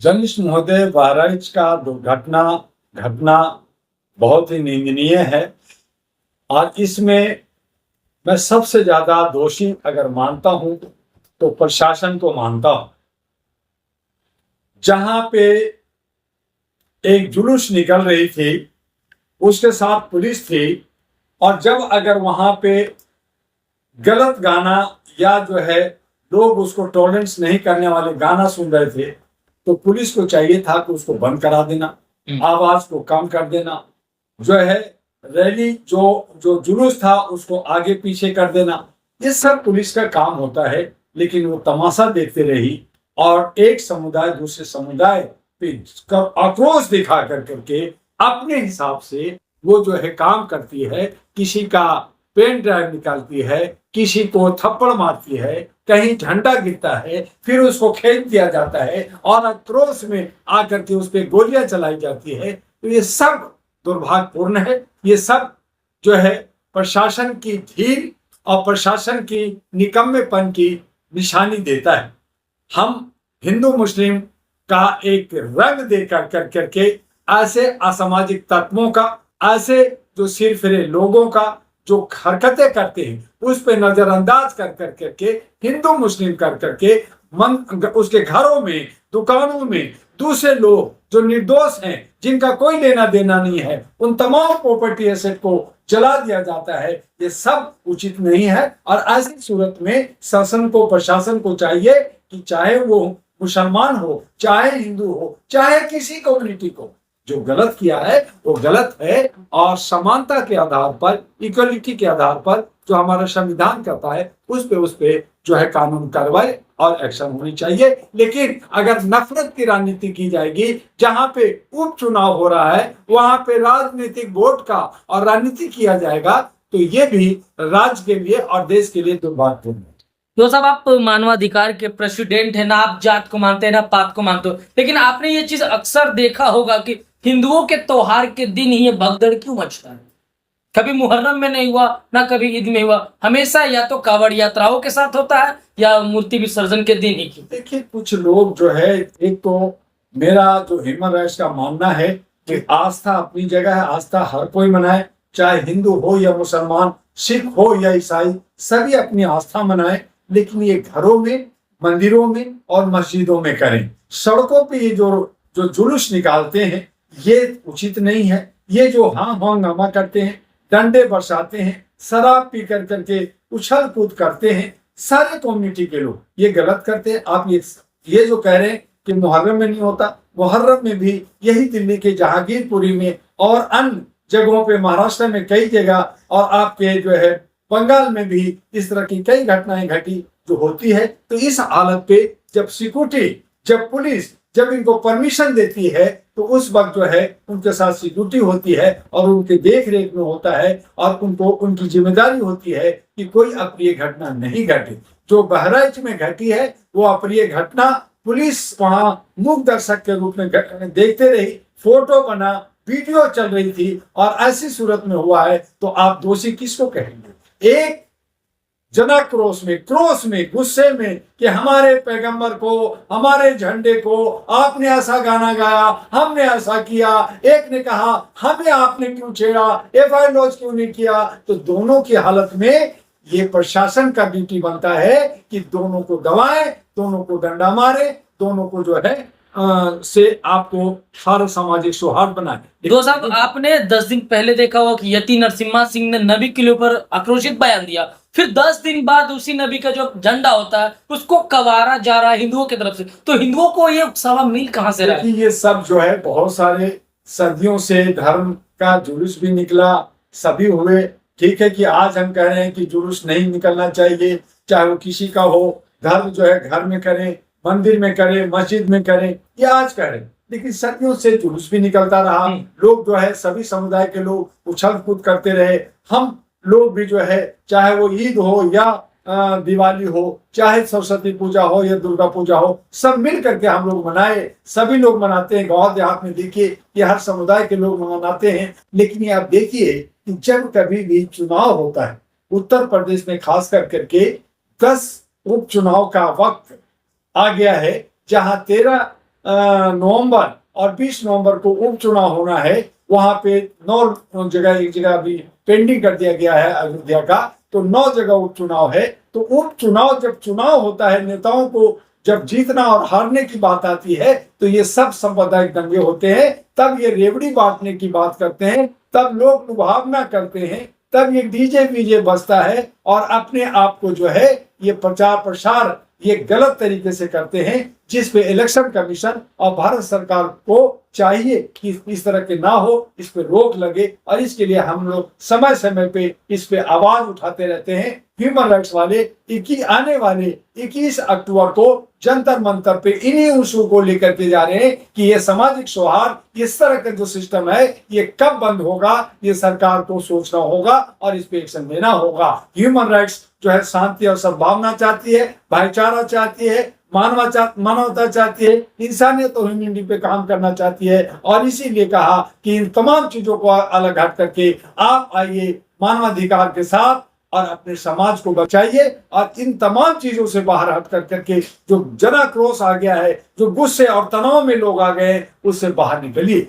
Journalist महोदय, बहराइच का दुर्घटना घटना बहुत ही निंदनीय है और इसमें मैं सबसे ज्यादा दोषी अगर मानता हूं तो प्रशासन को मानता हूं। जहां पे एक जुलूस निकल रही थी, उसके साथ पुलिस थी, और जब अगर वहां पे गलत गाना या जो है लोग उसको टॉलरेंस नहीं करने वाले गाना सुन रहे थे, तो पुलिस को चाहिए था कि उसको बंद करा देना, आवाज को कम कर देना, जो है रैली जो जो जुलूस था उसको आगे पीछे कर देना। ये सब पुलिस का काम होता है, लेकिन वो तमाशा देखते रही और एक समुदाय दूसरे समुदाय पे आक्रोश दिखा कर करके अपने हिसाब से वो जो है काम करती है। किसी का पेन ड्राइव निकालती है, किसी को थप्पड़ मारती है, कहीं झंडा गिरता है, फिर उसको खेल दिया जाता है और आक्रोश में आकर के उस पर गोलियां चलाई जाती है। तो ये सब दुर्भाग्यपूर्ण है। ये सब जो है प्रशासन की ढील और प्रशासन की निकम्मेपन की निशानी देता है। हम हिंदू मुस्लिम का एक रंग देकर कर करके ऐसे असामाजिक तत्वों का, ऐसे जो सिरफिरे लोगों का जो हरकतें करते हैं उस पे नजरअंदाज कर कर करके हिंदू मुस्लिम कर करके उसके घरों में, दुकानों में दूसरे लोग जो निर्दोष हैं, जिनका कोई लेना देना नहीं है, उन तमाम प्रॉपर्टी एसेट को जला दिया जाता है। ये सब उचित नहीं है और ऐसी सूरत में शासन को, प्रशासन को चाहिए कि चाहे वो मुसलमान हो, चाहे हिंदू हो, चाहे किसी कम्युनिटी को, जो गलत किया है वो गलत है और समानता के आधार पर, इक्वलिटी के आधार पर जो हमारा संविधान कहता है उस पे जो है कानून कार्रवाई और एक्शन होनी चाहिए। लेकिन अगर नफरत की राजनीति की जाएगी, जहां पे उपचुनाव हो रहा है वहां पे राजनीतिक वोट का और राजनीति किया जाएगा, तो ये भी राज्य के लिए और देश के लिए दुर्भाग्यपूर्ण है। तो साहब, आप मानवाधिकार के प्रेसिडेंट है ना, आप जात को मानते हैं ना पात को मानते हो, लेकिन आपने ये चीज अक्सर देखा होगा कि हिंदुओं के त्योहार के दिन ही ये भगदड़ क्यों मचता है। कभी मुहर्रम में नहीं हुआ ना कभी ईद में हुआ, हमेशा या तो कावड़ यात्राओं के साथ होता है या मूर्ति विसर्जन के दिन ही क्यों। देखिए, कुछ लोग जो है, एक तो मेरा जो ह्यूमन राइट्स का मानना है कि आस्था अपनी जगह है, आस्था हर कोई मनाए, चाहे हिंदू हो या मुसलमान, सिख हो या ईसाई, सभी अपनी आस्था मनाए, लेकिन ये घरों में, मंदिरों में और मस्जिदों में करें। सड़कों पे ये जो जुलूस निकालते हैं ये उचित नहीं है। ये जो हाँ हंगामा करते हैं, डंडे बरसाते हैं, शराब पी कर करके उछल कूद करते हैं, सारे कम्युनिटी के लोग ये गलत करते हैं। आप ये जो कह रहे हैं कि मुहर्रम में नहीं होता, मुहर्रम में भी यही दिल्ली के जहांगीरपुरी में और अन्य जगहों पे, महाराष्ट्र में कई जगह और आपके जो है बंगाल में भी इस तरह की कई घटनाएं घटी जो होती है। तो इस हालत पे जब सिक्योरिटी, जब पुलिस जब इनको परमिशन देती है तो उस वक्त जो है उनके साथ सिक्योरिटी होती है और उनके देख रेख में होता है और उनको उनकी जिम्मेदारी होती है कि कोई अप्रिय घटना नहीं घटे। जो बहराइच में घटी है वो अप्रिय घटना, पुलिस वहां मूक दर्शक के रूप में देखते रही, फोटो बना, वीडियो चल रही थी और ऐसी सूरत में हुआ है, तो आप दोषी किसको कहेंगे। एक जनाक्रोश में, क्रोश में, गुस्से में कि हमारे पैगंबर को, हमारे झंडे को आपने ऐसा गाना गाया, हमने ऐसा किया, एक ने कहा हमें आपने क्यों छेड़ा, एफआईआर लॉन्च क्यों नहीं किया। तो दोनों की हालत में ये प्रशासन का ड्यूटी बनता है कि दोनों को दबाए, दोनों को डंडा मारे, दोनों को जो है से आपको हर सामाजिक सौहार्द बनाए। दो साहब, आपने 10 दिन पहले देखा होगा कि यति नरसिम्हा सिंह ने नबी के ऊपर आक्रोशित बयान दिया, फिर 10 दिन बाद उसी नबी का जो झंडा होता है उसको कवारा जा रहा है हिंदुओं की तरफ से। तो हिंदुओं को ये सवा मिल कहां से रहा है। ये सब जो है बहुत सारे सदियों से धर्म का जुलूस भी निकला, सभी हुए। ठीक है कि आज हम कह रहे हैं कि जुलूस नहीं निकलना चाहिए, चाहे वो किसी का हो, धर्म जो है घर में करें, मंदिर में करें, मस्जिद में करें, ये आज करें, लेकिन सदियों से जुलूस भी निकलता रहा। लोग जो है सभी समुदाय के लोग उछल कूद करते रहे। हम लोग भी जो है, चाहे वो ईद हो या दिवाली हो, चाहे सरस्वती पूजा हो या दुर्गा पूजा हो, सब मिल करके हम लोग मनाए। सभी लोग मनाते हैं, गांव देहात में देखिए ये हर समुदाय के लोग मनाते हैं। लेकिन ये आप देखिए कि जब कभी भी चुनाव होता है, उत्तर प्रदेश में खास करके 10 उपचुनाव का वक्त आ गया है, जहां 13 नवंबर और 20 नवंबर को उपचुनाव होना है। वहां पे 9 जगह, एक जगह अभी पेंडिंग कर दिया गया है अयोध्या का, तो 9 जगह उपचुनाव है। तो उपचुनाव, जब चुनाव होता है, नेताओं को जब जीतना और हारने की बात आती है, तो ये सब सांप्रदायिक दंगे होते हैं। तब ये रेवड़ी बांटने की बात करते हैं, तब लोग लुभावना करते हैं, तब ये डीजे वीजे बजता है और अपने आप को जो है ये प्रचार प्रसार ये गलत तरीके से करते हैं, जिस पे इलेक्शन कमीशन और भारत सरकार को चाहिए कि इस तरह के ना हो, इस पे रोक लगे। और इसके लिए हम लोग समय समय पे इस पे आवाज उठाते रहते हैं। ह्यूमन राइट्स वाले आने वाले 21 अक्टूबर को जंतर मंतर पे इन्हीं इशू को लेकर के जा रहे हैं कि ये सामाजिक सौहार्द, इस तरह का जो सिस्टम है, ये कब बंद होगा, ये सरकार को सोचना होगा और इस पे एक्शन लेना होगा। ह्यूमन राइट्स जो है शांति और सद्भावना चाहती है, भाईचारा चाहती है, मानवता चाहती है, इंसानियत और ह्यूमैनिटी पे काम करना चाहती है। और इसीलिए कहा कि इन तमाम चीजों को अलग हट करके आप आइए मानवाधिकार के साथ और अपने समाज को बचाइए। और इन तमाम चीजों से बाहर हट करके जो जनाक्रोश आ गया है, जो गुस्से और तनाव में लोग आ गए, उससे बाहर निकलिए।